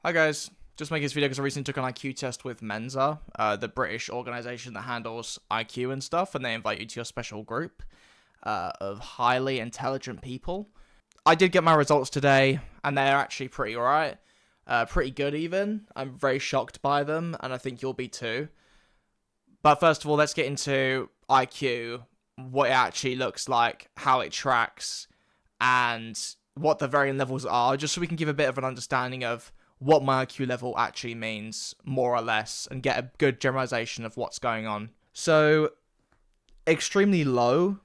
Hi guys, just making this video because I recently took an IQ test with Mensa, the British organisation that handles IQ and stuff, and they invite you to your special group of highly intelligent people. I did get my results today, and they're actually pretty alright, pretty good even. I'm very shocked by them, and I think you'll be too. But first of all, let's get into IQ, what it actually looks like, how it tracks, and what the varying levels are, just so we can give a bit of an understanding of what my IQ level actually means, more or less, and get a good generalization of what's going on. So, extremely low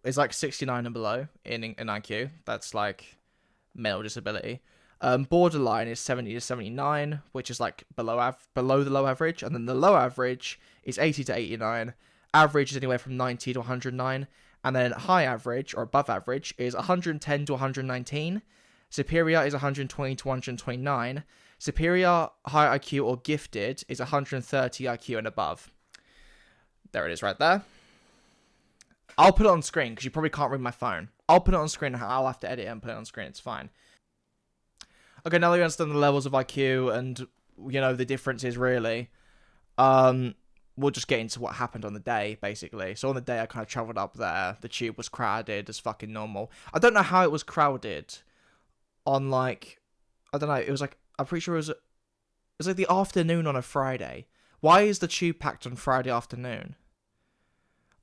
is like 69 and below in IQ. That's like mental disability. Borderline is 70 to 79, which is like below the low average, and then the low average is 80 to 89. Average is anywhere from 90 to 109, and then high average or above average is 110 to 119. Superior is 120 to 129. Superior, high IQ, or gifted is 130 IQ and above. There it is right there. I'll put it on screen because you probably can't read my phone. I'll put it on screen. I'll have to edit it and put it on screen. It's fine. Okay, now that you understand the levels of IQ and, you know, the differences really, we'll just get into what happened on the day, basically. So on the day I kind of travelled up there. The tube was crowded as fucking normal. I don't know how it was crowded on, like, I don't know, it was like, I'm pretty sure it was like the afternoon on a Friday. Why is the tube packed on Friday afternoon?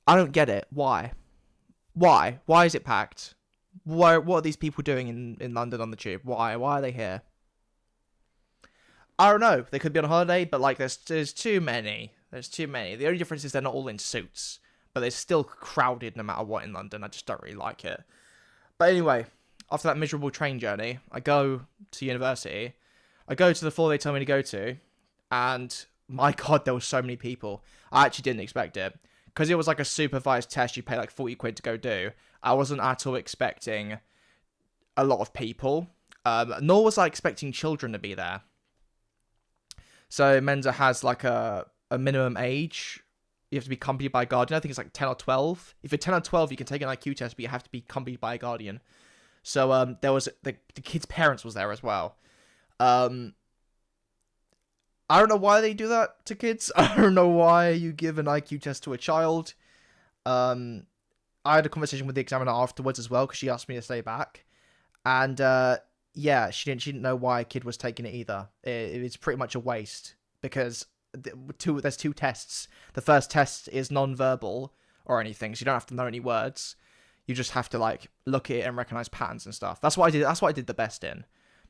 I don't get it. Why? Why is it packed? What are these people doing in London on the tube? Why are they here? I don't know. They could be on holiday, but like there's too many. There's too many. The only difference is they're not all in suits, but they're still crowded no matter what in London. I just don't really like it. But anyway, after that miserable train journey, I go to university. I go to the floor they told me to go to, and my god, there were so many people. I actually didn't expect it. Because it was like a supervised test you pay like 40 quid to go do, I wasn't at all expecting a lot of people, nor was I expecting children to be there. So Mensa has like a minimum age. You have to be accompanied by a guardian. I think it's like 10 or 12. If you're 10 or 12, you can take an IQ test, but you have to be accompanied by a guardian. So there was the kid's parents was there as well. I don't know why they do that to kids. I don't know why you give an IQ test to a child. I had a conversation with the examiner afterwards as well because she asked me to stay back, and yeah, she didn't know why a kid was taking it either. It's pretty much a waste because there's two tests. The first test is non-verbal or anything, so you don't have to know any words. You just have to like look at it and recognize patterns and stuff. That's what I did. That's what I did the best in,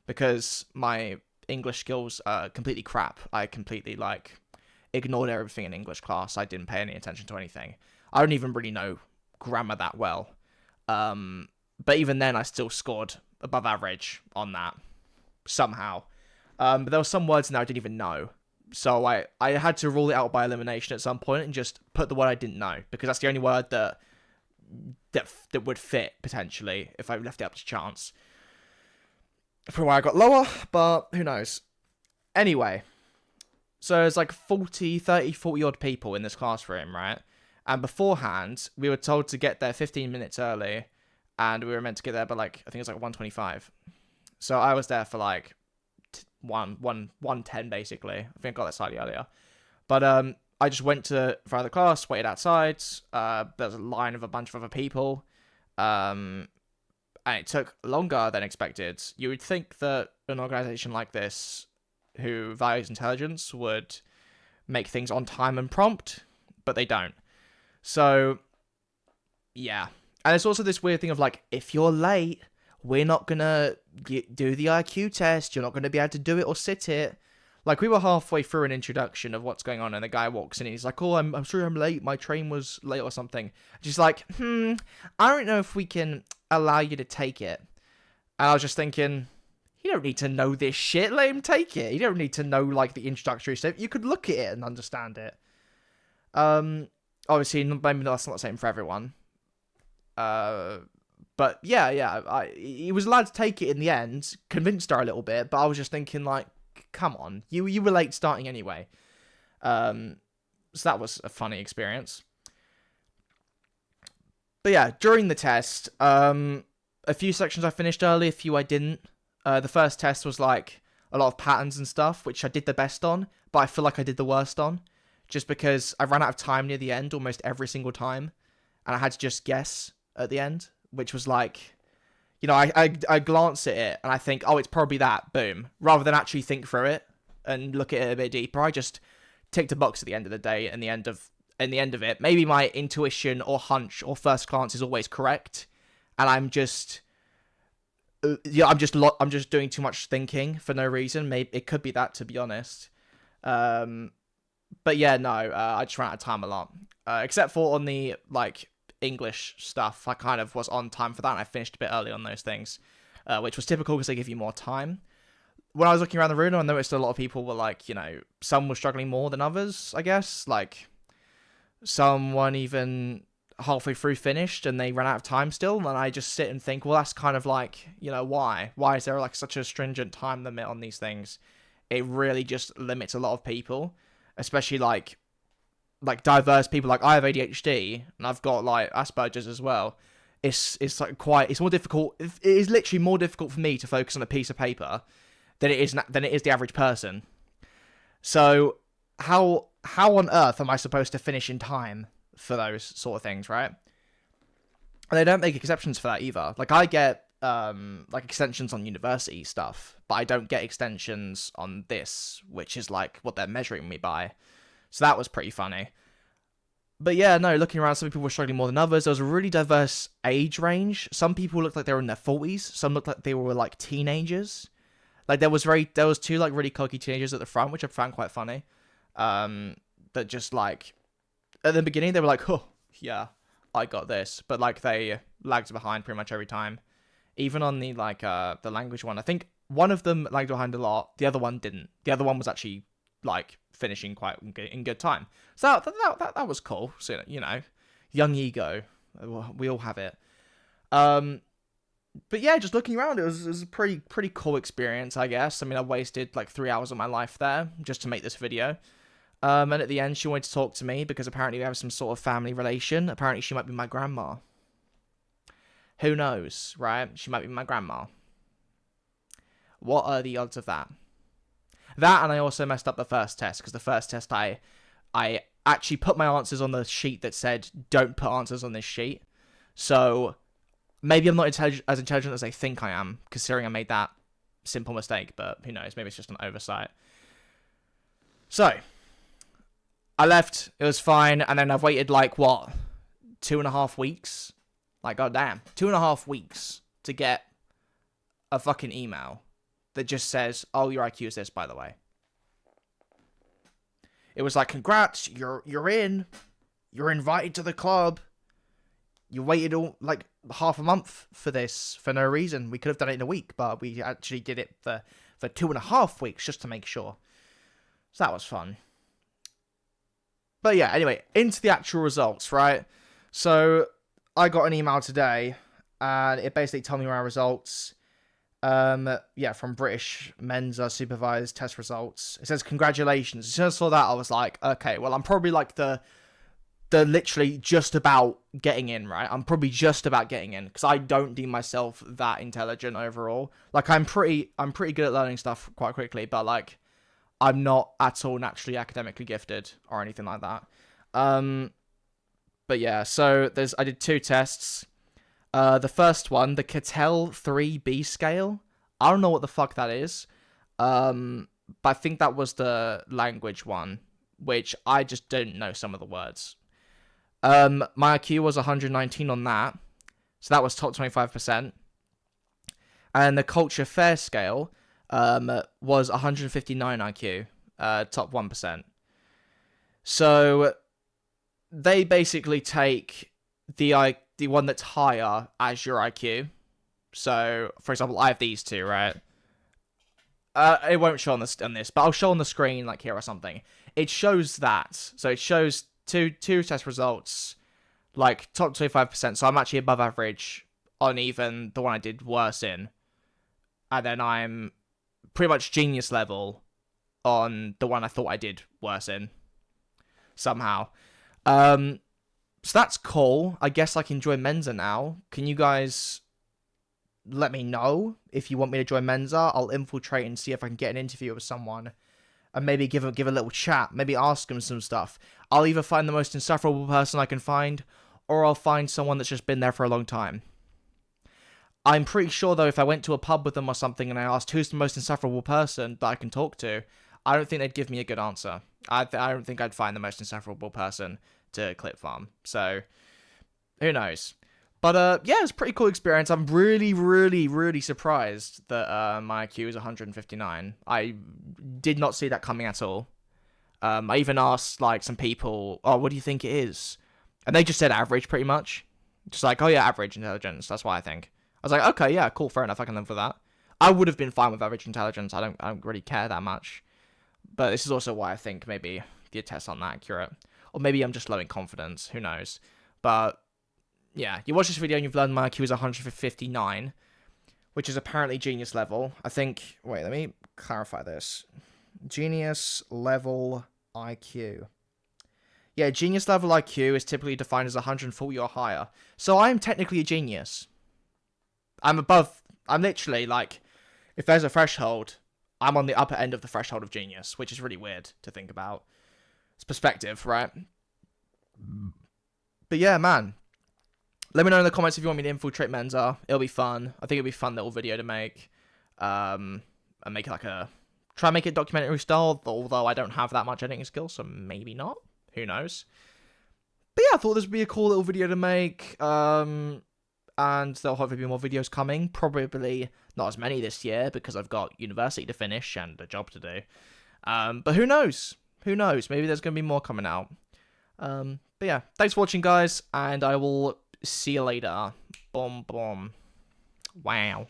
because my English skills are completely crap. I completely like ignored everything in English class. I didn't pay any attention to anything. I don't even really know grammar that well. But even then I still scored above average on that somehow. But there were some words in there I didn't even know. So I had to rule it out by elimination at some point and just put the word I didn't know, because that's the only word that would fit potentially if I left it up to chance. For why I got lower, but who knows. Anyway, so there's like 40 odd people in this classroom, right? And beforehand, we were told to get there 15 minutes early, and we were meant to get there by like, I think it was like 1:25. So I was there for like 1:10 basically. I think I got there slightly earlier. But I just went to front of the class, waited outside. There's a line of a bunch of other people. And it took longer than expected. You would think that an organization like this, who values intelligence, would make things on time and prompt, but they don't. So, yeah. And it's also this weird thing of like, if you're late, we're not going to do the IQ test. You're not going to be able to do it or sit it. Like, we were halfway through an introduction of what's going on, and the guy walks in and he's like, oh, I'm sorry I'm late. My train was late or something. Just like, I don't know if we can allow you to take it. And I was just thinking, you don't need to know this shit. Let him take it. You don't need to know, like, the introductory stuff. You could look at it and understand it. Obviously, maybe that's not the same for everyone. But, yeah, he was allowed to take it in the end. Convinced her a little bit, but I was just thinking, like, come on, you were late starting anyway. So that was a funny experience. But yeah, during the test, a few sections I finished early, a few I didn't. The first test was like a lot of patterns and stuff, which I did the best on, but I feel like I did the worst on, just because I ran out of time near the end almost every single time, and I had to just guess at the end, which was like, you know, I glance at it and I think, oh, it's probably that, boom, rather than actually think through it and look at it a bit deeper. I just ticked a box at the end of the day, and the end of it, maybe my intuition or hunch or first glance is always correct, and I'm just I'm just doing too much thinking for no reason. Maybe it could be that, to be honest. But yeah, no, I just ran out of time a lot. Except for on the like English stuff, I kind of was on time for that, and I finished a bit early on those things, which was typical because they give you more time. When I was looking around the room, I noticed a lot of people were like, you know, some were struggling more than others, I guess. Like, some weren't even halfway through finished and they ran out of time still. And I just sit and think, well, that's kind of like, you know, why? Why is there like such a stringent time limit on these things? It really just limits a lot of people, especially like diverse people. Like, I have ADHD and I've got like Asperger's as well. It's like it's more difficult. It is literally more difficult for me to focus on a piece of paper than it is the average person. So how on earth am I supposed to finish in time for those sort of things, right? And they don't make exceptions for that either. Like, I get like extensions on university stuff, but I don't get extensions on this, which is like what they're measuring me by. So that was pretty funny. But yeah, no, looking around, some people were struggling more than others. There was a really diverse age range. Some people looked like they were in their 40s. Some looked like they were like teenagers. Like, there was two like really cocky teenagers at the front, which I found quite funny. That just like, at the beginning they were like, oh yeah, I got this, but like they lagged behind pretty much every time. Even on the like the language one, I think one of them lagged behind a lot. The other one didn't. The other one was actually like finishing quite in good time. So that was cool. So, you know, young ego, we all have it. But yeah, just looking around, it was a pretty cool experience, I guess. I mean, I wasted like 3 hours of my life there just to make this video. And at the end, she wanted to talk to me because apparently we have some sort of family relation. Apparently, she might be my grandma. Who knows, right? She might be my grandma. What are the odds of that? That, and I also messed up the first test, because the first test I actually put my answers on the sheet that said, don't put answers on this sheet. So maybe I'm not as intelligent as I think I am, considering I made that simple mistake, but who knows? Maybe it's just an oversight. So I left, it was fine, and then I've waited like, what, 2.5 weeks? Like, goddamn, 2.5 weeks to get a fucking email that just says, oh, your IQ is this, by the way. It was like, congrats, you're in. You're invited to the club. You waited all like half a month for this for no reason. We could have done it in a week, but we actually did it for 2.5 weeks just to make sure. So that was fun. But yeah, anyway, into the actual results, right? So I got an email today, and it basically told me my results. Yeah, from British Mensa supervised test results. It says congratulations. As soon as I saw that, I was like, okay, well, I'm probably like the literally just about getting in, right? I'm probably just about getting in, because I don't deem myself that intelligent overall. Like, I'm pretty good at learning stuff quite quickly, but like, I'm not at all naturally academically gifted or anything like that. But yeah, so I did 2 tests. The first one, the Cattell 3B scale. I don't know what the fuck that is. But I think that was the language one, which I just didn't know some of the words. My IQ was 119 on that, so that was top 25%. And the culture fair scale was 159 IQ, top 1%. So they basically take the one that's higher as your IQ. So, for example, I have these two, right? It won't show on this, but I'll show on the screen, like here or something. It shows that. So it shows two test results, like top 25%. So I'm actually above average on even the one I did worse in. And then I'm pretty much genius level on the one I thought I did worse in. Somehow. So that's cool. I guess I can join Mensa now. Can you guys let me know if you want me to join Mensa. I'll infiltrate and see if I can get an interview with someone. And maybe give a little chat. Maybe ask them some stuff. I'll either find the most insufferable person I can find, or I'll find someone that's just been there for a long time. I'm pretty sure, though, if I went to a pub with them or something and I asked who's the most insufferable person that I can talk to, I don't think they'd give me a good answer. I don't think I'd find the most insufferable person to clip farm. So, who knows? But, yeah, it's a pretty cool experience. I'm really, really, really surprised that my IQ is 159. I did not see that coming at all. I even asked, like, some people, oh, what do you think it is? And they just said average, pretty much. Just like, oh, yeah, average intelligence. That's what I think. I was like, okay, yeah, cool, fair enough. I can live with that. I would have been fine with average intelligence. I don't really care that much. But this is also why I think maybe the tests aren't that accurate. Or maybe I'm just low in confidence. Who knows? But yeah, you watch this video and you've learned my IQ is 159, which is apparently genius level. I think, wait, let me clarify this. Genius level IQ. Yeah, genius level IQ is typically defined as 140 or higher. So I'm technically a genius. I'm literally, like, if there's a threshold, I'm on the upper end of the threshold of genius, which is really weird to think about. It's perspective, right? But yeah, man. Let me know in the comments if you want me to infiltrate Mensa. It'll be fun. I think it'll be a fun little video to make. And make it like try and make it documentary style, although I don't have that much editing skills, so maybe not. Who knows? But yeah, I thought this would be a cool little video to make. And there'll hopefully be more videos coming. Probably not as many this year, because I've got university to finish and a job to do. But who knows? Who knows? Maybe there's going to be more coming out. But yeah, thanks for watching, guys, and I will see you later. Boom, boom. Wow.